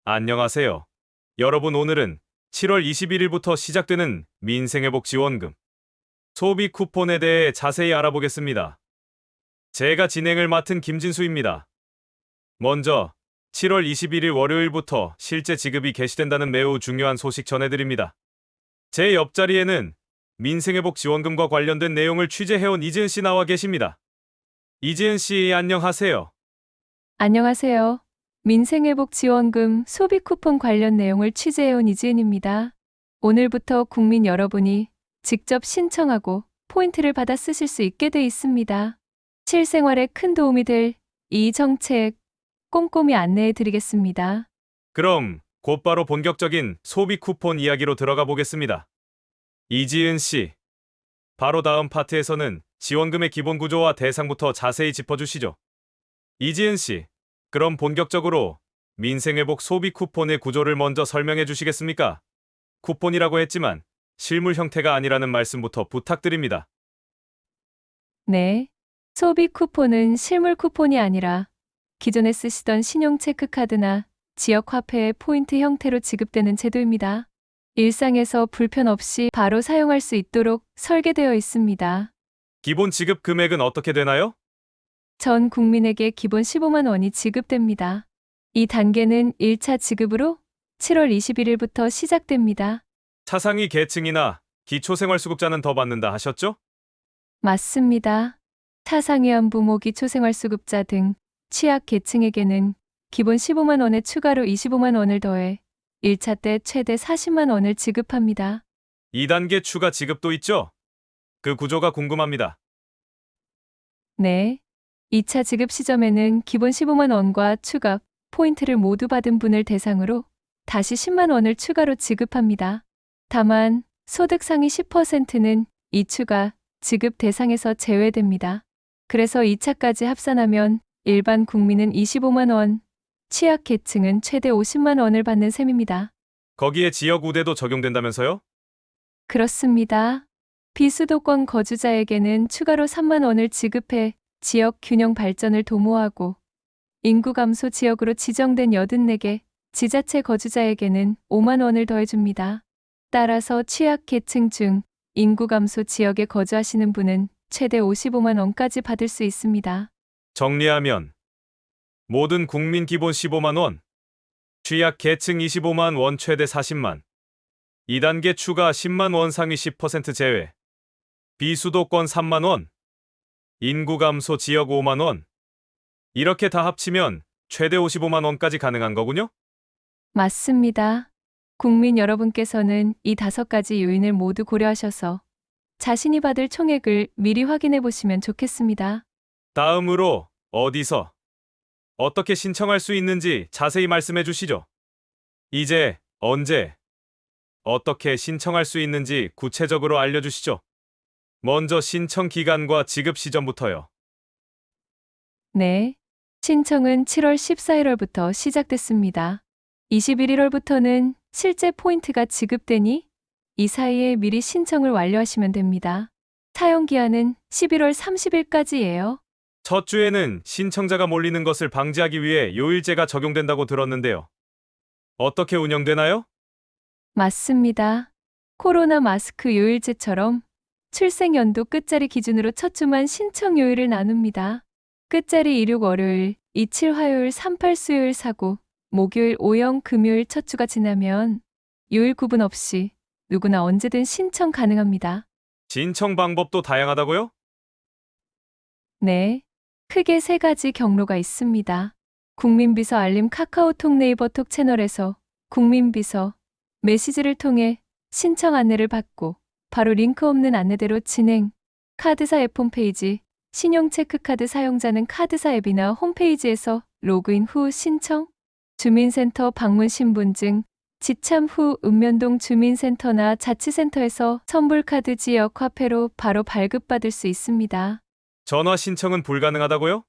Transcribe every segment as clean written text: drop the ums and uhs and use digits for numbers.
안녕하세요. 여러분, 오늘은 7월 21일부터 시작되는 민생회복 지원금 소비 쿠폰에 대해 자세히 알아보겠습니다. 제가 진행을 맡은 김진수입니다. 먼저 7월 21일 월요일부터 실제 지급이 개시된다는 매우 중요한 소식 전해드립니다. 제 옆자리에는 민생회복 지원금과 관련된 내용을 취재해온 이지은 씨 나와 계십니다. 이지은 씨, 안녕하세요. 안녕하세요. 민생회복지원금 소비 쿠폰 관련 내용을 취재해온 이지은입니다. 오늘부터 국민 여러분이 직접 신청하고 포인트를 받아 쓰실 수 있게 돼 있습니다. 실생활에 큰 도움이 될 이 정책 꼼꼼히 안내해 드리겠습니다. 그럼 곧바로 본격적인 소비 쿠폰 이야기로 들어가 보겠습니다. 이지은 씨, 바로 다음 파트에서는 지원금의 기본 구조와 대상부터 자세히 짚어주시죠. 이지은 씨, 그럼 본격적으로 민생회복 소비 쿠폰의 구조를 먼저 설명해 주시겠습니까? 쿠폰이라고 했지만 실물 형태가 아니라는 말씀부터 부탁드립니다. 네. 소비 쿠폰은 실물 쿠폰이 아니라 기존에 쓰시던 신용 체크카드나 지역 화폐의 포인트 형태로 지급되는 제도입니다. 일상에서 불편 없이 바로 사용할 수 있도록 설계되어 있습니다. 기본 지급 금액은 어떻게 되나요? 전 국민에게 기본 15만 원이 지급됩니다. 이 단계는 1차 지급으로 7월 21일부터 시작됩니다. 차상위 계층이나 기초생활수급자는 더 받는다 하셨죠? 맞습니다. 차상위안 부모 기초생활수급자 등 취약 계층에게는 기본 15만 원에 추가로 25만 원을 더해 1차 때 최대 40만 원을 지급합니다. 2단계 추가 지급도 있죠? 그 구조가 궁금합니다. 네. 2차 지급 시점에는 기본 15만 원과 추가 포인트를 모두 받은 분을 대상으로 다시 10만 원을 추가로 지급합니다. 다만 소득 상위 10%는 이 추가 지급 대상에서 제외됩니다. 그래서 2차까지 합산하면 일반 국민은 25만 원, 취약 계층은 최대 50만 원을 받는 셈입니다. 거기에 지역 우대도 적용된다면서요? 그렇습니다. 비수도권 거주자에게는 추가로 3만 원을 지급해 지역 균형 발전을 도모하고 인구 감소 지역으로 지정된 84개 지자체 거주자에게는 5만 원을 더해줍니다. 따라서 취약 계층 중 인구 감소 지역에 거주하시는 분은 최대 55만 원까지 받을 수 있습니다. 정리하면 모든 국민 기본 15만 원, 취약 계층 25만 원 최대 40만, 2단계 추가 10만 원 상위 10% 제외, 비수도권 3만 원, 인구 감소 지역 5만 원, 이렇게 다 합치면 최대 55만 원까지 가능한 거군요? 맞습니다. 국민 여러분께서는 이 5가지 요인을 모두 고려하셔서 자신이 받을 총액을 미리 확인해 보시면 좋겠습니다. 다음으로 어디서 어떻게 신청할 수 있는지 자세히 말씀해 주시죠. 이제 언제 어떻게 신청할 수 있는지 구체적으로 알려주시죠. 먼저 신청 기간과 지급 시점부터요. 네. 신청은 7월 14일월부터 시작됐습니다. 21일월부터는 실제 포인트가 지급되니 이 사이에 미리 신청을 완료하시면 됩니다. 사용 기한은 11월 30일까지예요. 첫 주에는 신청자가 몰리는 것을 방지하기 위해 요일제가 적용된다고 들었는데요. 어떻게 운영되나요? 맞습니다. 코로나 마스크 요일제처럼 출생연도 끝자리 기준으로 첫 주만 신청 요일을 나눕니다. 끝자리 26 월요일, 27 화요일, 38 수요일, 49 목요일, 50 금요일 첫 주가 지나면 요일 구분 없이 누구나 언제든 신청 가능합니다. 신청 방법도 다양하다고요? 네. 크게 3가지 경로가 있습니다. 국민비서 알림 카카오톡 네이버톡 채널에서 국민비서 메시지를 통해 신청 안내를 받고 바로 링크 없는 안내대로 진행. 카드사 앱 홈페이지, 신용체크카드 사용자는 카드사 앱이나 홈페이지에서 로그인 후 신청. 주민센터 방문 신분증, 지참 후 읍면동 주민센터나 자치센터에서 선불카드 지역 화폐로 바로 발급받을 수 있습니다. 전화 신청은 불가능하다고요?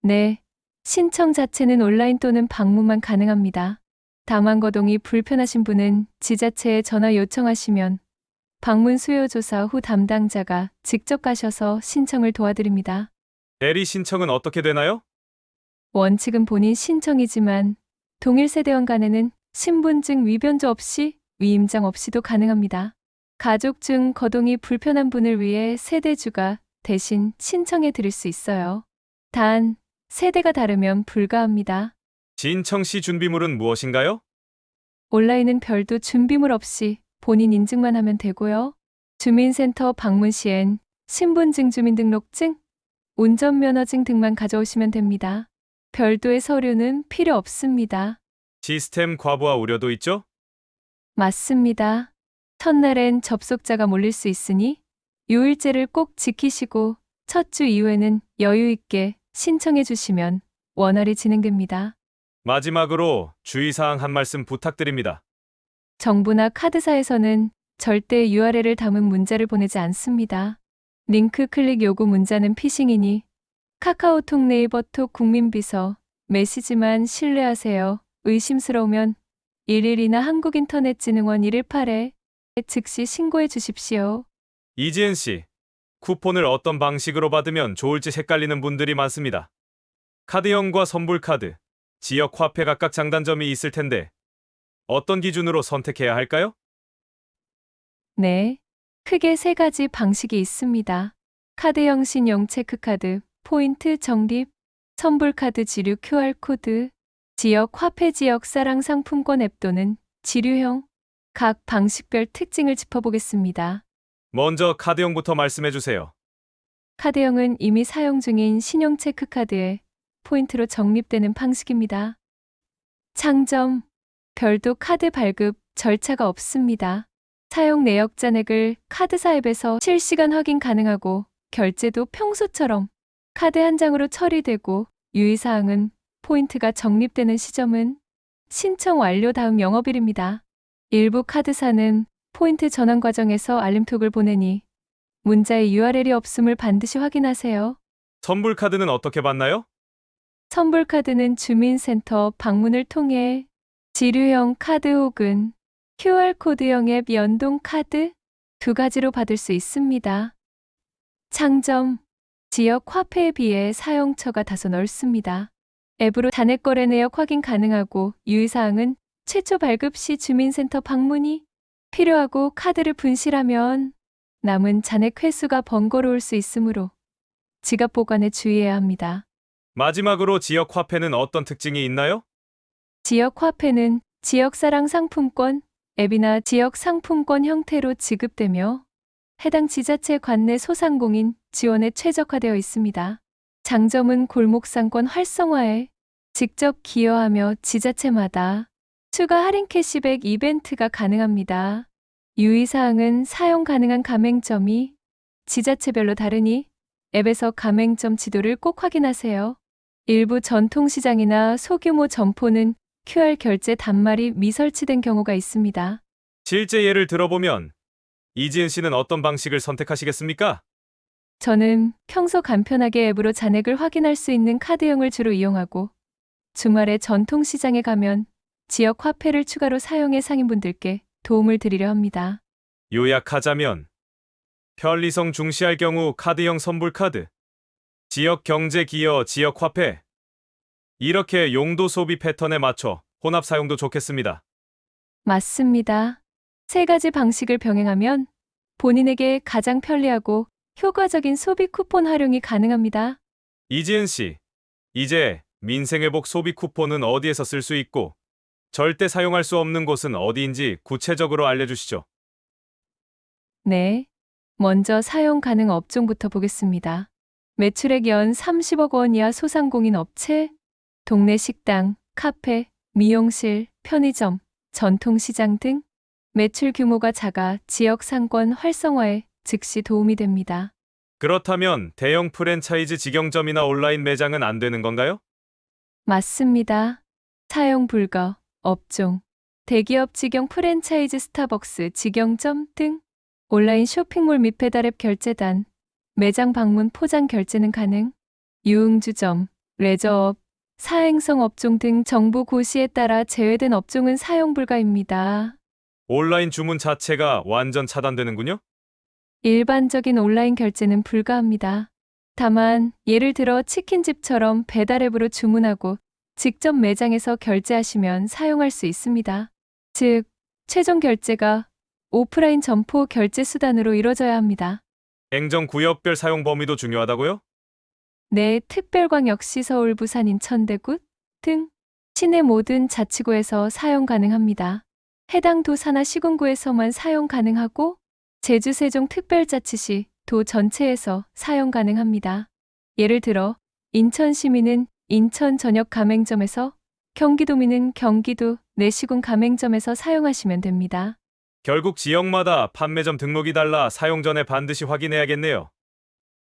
네. 신청 자체는 온라인 또는 방문만 가능합니다. 다만 거동이 불편하신 분은 지자체에 전화 요청하시면 방문 수요 조사 후 담당자가 직접 가셔서 신청을 도와드립니다. 대리 신청은 어떻게 되나요? 원칙은 본인 신청이지만 동일 세대원 간에는 신분증 위변조 없이 위임장 없이도 가능합니다. 가족 중 거동이 불편한 분을 위해 세대주가 대신 신청해 드릴 수 있어요. 단, 세대가 다르면 불가합니다. 신청 시 준비물은 무엇인가요? 온라인은 별도 준비물 없이 본인 인증만 하면 되고요. 주민센터 방문 시엔 신분증, 주민등록증, 운전면허증 등만 가져오시면 됩니다. 별도의 서류는 필요 없습니다. 시스템 과부하 우려도 있죠? 맞습니다. 첫날엔 접속자가 몰릴 수 있으니 요일제를 꼭 지키시고 첫 주 이후에는 여유 있게 신청해 주시면 원활히 진행됩니다. 마지막으로 주의사항 한 말씀 부탁드립니다. 정부나 카드사에서는 절대 URL을 담은 문자를 보내지 않습니다. 링크 클릭 요구 문자는 피싱이니 카카오톡, 네이버톡, 국민비서, 메시지만 신뢰하세요. 의심스러우면 112나 한국인터넷진흥원 118에 즉시 신고해 주십시오. 이지은 씨, 쿠폰을 어떤 방식으로 받으면 좋을지 헷갈리는 분들이 많습니다. 카드형과 선불카드, 지역 화폐 각각 장단점이 있을 텐데 어떤 기준으로 선택해야 할까요? 네, 크게 세 가지 방식이 있습니다. 카드형 신용 체크카드, 포인트 적립, 선불카드 지류 QR코드, 지역 화폐 지역 사랑 상품권 앱 또는 지류형. 각 방식별 특징을 짚어보겠습니다. 먼저 카드형부터 말씀해 주세요. 카드형은 이미 사용 중인 신용 체크카드에 포인트로 적립되는 방식입니다. 장점, 별도 카드 발급 절차가 없습니다. 사용 내역 잔액을 카드사 앱에서 실시간 확인 가능하고 결제도 평소처럼 카드 한 장으로 처리되고 유의사항은 포인트가 적립되는 시점은 신청 완료 다음 영업일입니다. 일부 카드사는 포인트 전환 과정에서 알림톡을 보내니 문자에 URL이 없음을 반드시 확인하세요. 선불카드는 어떻게 받나요? 선불카드는 주민센터 방문을 통해 지류형 카드 혹은 QR코드형 앱 연동 카드 두 가지로 받을 수 있습니다. 장점, 지역 화폐에 비해 사용처가 다소 넓습니다. 앱으로 잔액 거래 내역 확인 가능하고 유의사항은 최초 발급 시 주민센터 방문이 필요하고 카드를 분실하면 남은 잔액 회수가 번거로울 수 있으므로 지갑 보관에 주의해야 합니다. 마지막으로 지역 화폐는 어떤 특징이 있나요? 지역 화폐는 지역사랑 상품권, 앱이나 지역 상품권 형태로 지급되며 해당 지자체 관내 소상공인 지원에 최적화되어 있습니다. 장점은 골목상권 활성화에 직접 기여하며 지자체마다 추가 할인 캐시백 이벤트가 가능합니다. 유의사항은 사용 가능한 가맹점이 지자체별로 다르니 앱에서 가맹점 지도를 꼭 확인하세요. 일부 전통시장이나 소규모 점포는 QR 결제 단말이 미설치된 경우가 있습니다. 실제 예를 들어보면 이지은 씨는 어떤 방식을 선택하시겠습니까? 저는 평소 간편하게 앱으로 잔액을 확인할 수 있는 카드형을 주로 이용하고 주말에 전통시장에 가면 지역 화폐를 추가로 사용해 상인분들께 도움을 드리려 합니다. 요약하자면 편리성 중시할 경우 카드형 선불카드, 지역 경제 기여 지역 화폐 이렇게 용도 소비 패턴에 맞춰 혼합 사용도 좋겠습니다. 맞습니다. 세 가지 방식을 병행하면 본인에게 가장 편리하고 효과적인 소비 쿠폰 활용이 가능합니다. 이지은 씨, 이제 민생회복 소비 쿠폰은 어디에서 쓸 수 있고 절대 사용할 수 없는 곳은 어디인지 구체적으로 알려주시죠. 네. 먼저 사용 가능 업종부터 보겠습니다. 매출액 연 30억 원 이하 소상공인 업체, 동네 식당, 카페, 미용실, 편의점, 전통시장 등 매출 규모가 작아 지역 상권 활성화에 즉시 도움이 됩니다. 그렇다면 대형 프랜차이즈 직영점이나 온라인 매장은 안 되는 건가요? 맞습니다. 사용 불가, 업종, 대기업 직영 프랜차이즈 스타벅스 직영점 등 온라인 쇼핑몰 및 배달앱 결제단, 매장 방문 포장 결제는 가능. 유흥주점, 레저업, 사행성 업종 등 정부 고시에 따라 제외된 업종은 사용 불가입니다. 온라인 주문 자체가 완전 차단되는군요. 일반적인 온라인 결제는 불가합니다. 다만 예를 들어 치킨집처럼 배달앱으로 주문하고 직접 매장에서 결제하시면 사용할 수 있습니다. 즉, 최종 결제가 오프라인 점포 결제 수단으로 이뤄져야 합니다. 행정구역별 사용 범위도 중요하다고요? 내 특별광역시 서울, 부산, 인천, 대구 등 시내 모든 자치구에서 사용 가능합니다. 해당 도사나 시군구에서만 사용 가능하고 제주, 세종 특별자치시 도 전체에서 사용 가능합니다. 예를 들어 인천 시민은 인천 전역 가맹점에서, 경기도민은 경기도 내시군 가맹점에서 사용하시면 됩니다. 결국 지역마다 판매점 등록이 달라 사용 전에 반드시 확인해야겠네요.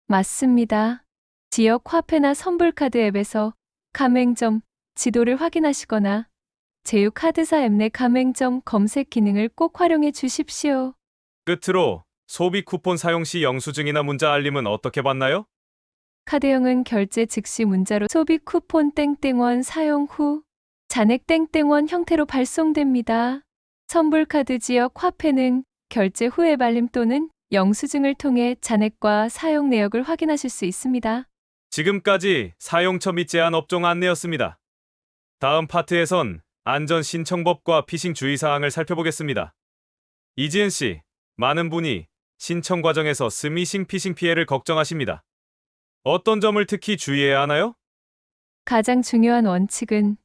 맞습니다. 지역 화폐나 선불카드 앱에서 가맹점 지도를 확인하시거나 제휴카드사 앱 내 가맹점 검색 기능을 꼭 활용해 주십시오. 끝으로 소비 쿠폰 사용 시 영수증이나 문자 알림은 어떻게 받나요? 카드형은 결제 즉시 문자로 소비 쿠폰 땡땡원 사용 후 잔액 땡땡원 형태로 발송됩니다. 선불카드 지역 화폐는 결제 후 앱 알림 또는 영수증을 통해 잔액과 사용 내역을 확인하실 수 있습니다. 지금까지 사용처 및 제한 업종 안내였습니다. 다음 파트에선 안전 신청법과 피싱 주의사항을 살펴보겠습니다. 이지은 씨, 많은 분이 신청 과정에서 스미싱 피싱 피해를 걱정하십니다. 어떤 점을 특히 주의해야 하나요? 가장 중요한 원칙은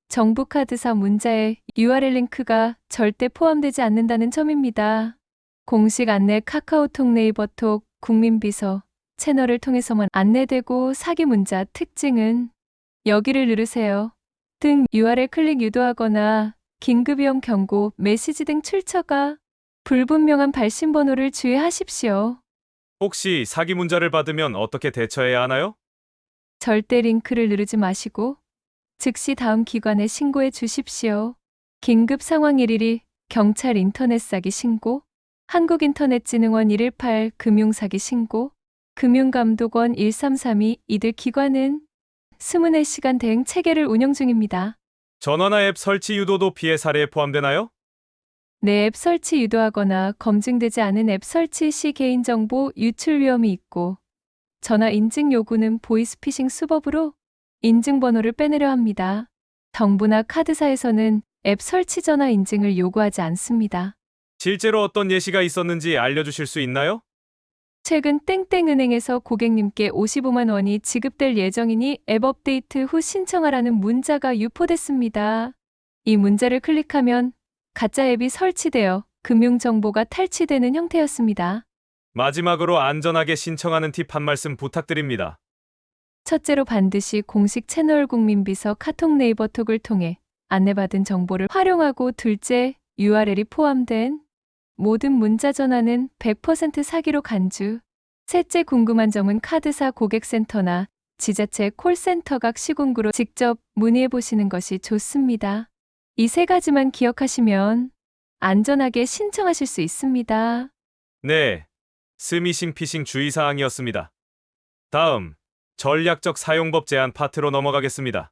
정부 카드사 문자에 URL 링크가 절대 포함되지 않는다는 점입니다. 공식 안내 카카오톡, 네이버톡, 국민비서 채널을 통해서만 안내되고 사기 문자 특징은 여기를 누르세요 등 URL 클릭 유도하거나 긴급위험 경고, 메시지 등 출처가 불분명한 발신 번호를 주의하십시오. 혹시 사기 문자를 받으면 어떻게 대처해야 하나요? 절대 링크를 누르지 마시고 즉시 다음 기관에 신고해 주십시오. 긴급 상황 112 경찰 인터넷 사기 신고, 한국인터넷진흥원 118 금융사기 신고, 금융감독원 1332 이들 기관은 24시간 대응 체계를 운영 중입니다. 전화나 앱 설치 유도도 피해 사례에 포함되나요? 내 앱 설치 유도하거나 검증되지 않은 앱 설치 시 개인정보 유출 위험이 있고, 전화 인증 요구는 보이스피싱 수법으로 인증번호를 빼내려 합니다. 정부나 카드사에서는 앱 설치 전화 인증을 요구하지 않습니다. 실제로 어떤 예시가 있었는지 알려주실 수 있나요? 최근 땡땡은행에서 고객님께 55만 원이 지급될 예정이니 앱 업데이트 후 신청하라는 문자가 유포됐습니다. 이 문자를 클릭하면 가짜 앱이 설치되어 금융정보가 탈취되는 형태였습니다. 마지막으로 안전하게 신청하는 팁 한 말씀 부탁드립니다. 첫째로 반드시 공식 채널 국민비서 카톡, 네이버톡을 통해 안내받은 정보를 활용하고, 둘째, URL이 포함된 모든 문자 전화는 100% 사기로 간주. 셋째, 궁금한 점은 카드사 고객센터나 지자체 콜센터 각 시군구로 직접 문의해 보시는 것이 좋습니다. 이 세 가지만 기억하시면 안전하게 신청하실 수 있습니다. 네, 스미싱 피싱 주의사항이었습니다. 다음, 전략적 사용법 제한 파트로 넘어가겠습니다.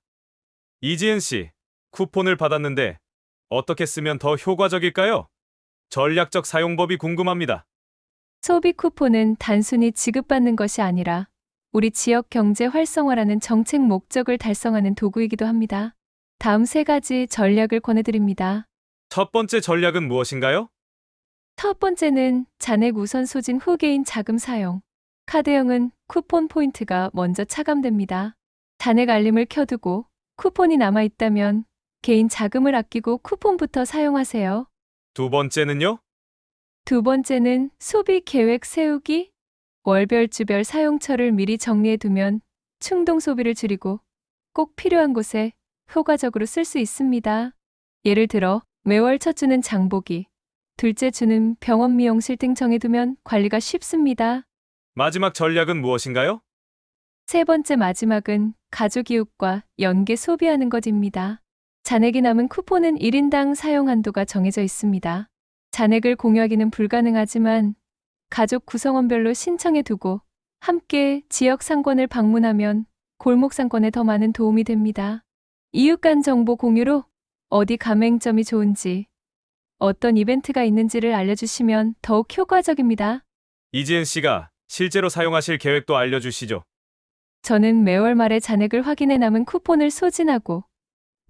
이지은 씨, 쿠폰을 받았는데 어떻게 쓰면 더 효과적일까요? 전략적 사용법이 궁금합니다. 소비 쿠폰은 단순히 지급받는 것이 아니라 우리 지역 경제 활성화라는 정책 목적을 달성하는 도구이기도 합니다. 다음 세 가지 전략을 권해드립니다. 첫 번째 전략은 무엇인가요? 첫 번째는 잔액 우선 소진 후 개인 자금 사용. 카드형은 쿠폰 포인트가 먼저 차감됩니다. 잔액 알림을 켜두고 쿠폰이 남아있다면 개인 자금을 아끼고 쿠폰부터 사용하세요. 두 번째는요? 두 번째는 소비 계획 세우기. 월별, 주별 사용처를 미리 정리해두면 충동 소비를 줄이고 꼭 필요한 곳에 효과적으로 쓸 수 있습니다. 예를 들어 매월 첫 주는 장보기, 둘째 주는 병원 미용실 등 정해두면 관리가 쉽습니다. 마지막 전략은 무엇인가요? 세 번째 마지막은 가족 이웃과 연계 소비하는 것입니다. 잔액이 남은 쿠폰은 1인당 사용 한도가 정해져 있습니다. 잔액을 공유하기는 불가능하지만 가족 구성원별로 신청해 두고 함께 지역 상권을 방문하면 골목 상권에 더 많은 도움이 됩니다. 이웃 간 정보 공유로 어디 가맹점이 좋은지, 어떤 이벤트가 있는지를 알려주시면 더욱 효과적입니다. 이지은 씨가 실제로 사용하실 계획도 알려주시죠. 저는 매월 말에 잔액을 확인해 남은 쿠폰을 소진하고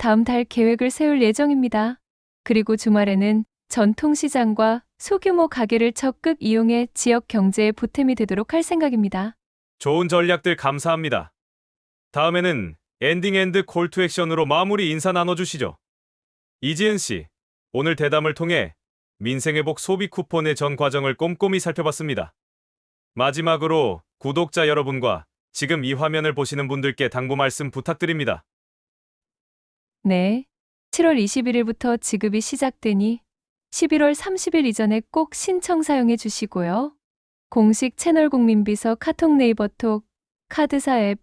다음 달 계획을 세울 예정입니다. 그리고 주말에는 전통시장과 소규모 가게를 적극 이용해 지역 경제에 보탬이 되도록 할 생각입니다. 좋은 전략들 감사합니다. 다음에는 엔딩 앤드 콜 투 액션으로 마무리 인사 나눠주시죠. 이지은 씨, 오늘 대담을 통해 민생회복 소비 쿠폰의 전 과정을 꼼꼼히 살펴봤습니다. 마지막으로 구독자 여러분과 지금 이 화면을 보시는 분들께 당부 말씀 부탁드립니다. 네. 7월 21일부터 지급이 시작되니 11월 30일 이전에 꼭 신청 사용해 주시고요. 공식 채널 국민비서 카톡 네이버톡, 카드사 앱,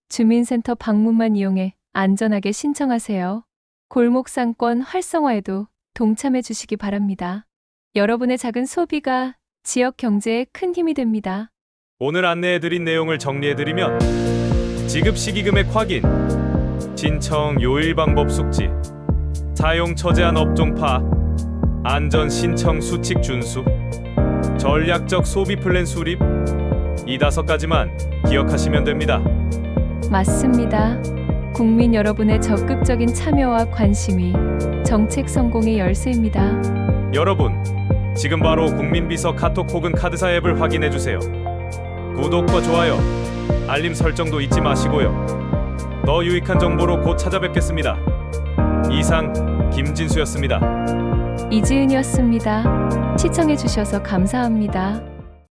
주민센터 방문만 이용해 안전하게 신청하세요. 골목 상권 활성화에도 동참해 주시기 바랍니다. 여러분의 작은 소비가 지역 경제에 큰 힘이 됩니다. 오늘 안내해드린 내용을 정리해드리면 지급 시기 금액 확인, 신청 요일 방법 숙지, 사용 처제한 업종 파악, 안전 신청 수칙 준수, 전략적 소비 플랜 수립, 이 5가지만 기억하시면 됩니다. 맞습니다. 국민 여러분의 적극적인 참여와 관심이 정책 성공의 열쇠입니다. 여러분, 지금 바로 국민비서 카톡 혹은 카드사 앱을 확인해주세요. 구독과 좋아요, 알림 설정도 잊지 마시고요. 더 유익한 정보로 곧 찾아뵙겠습니다. 이상 김진수였습니다. 이지은이었습니다. 시청해주셔서 감사합니다.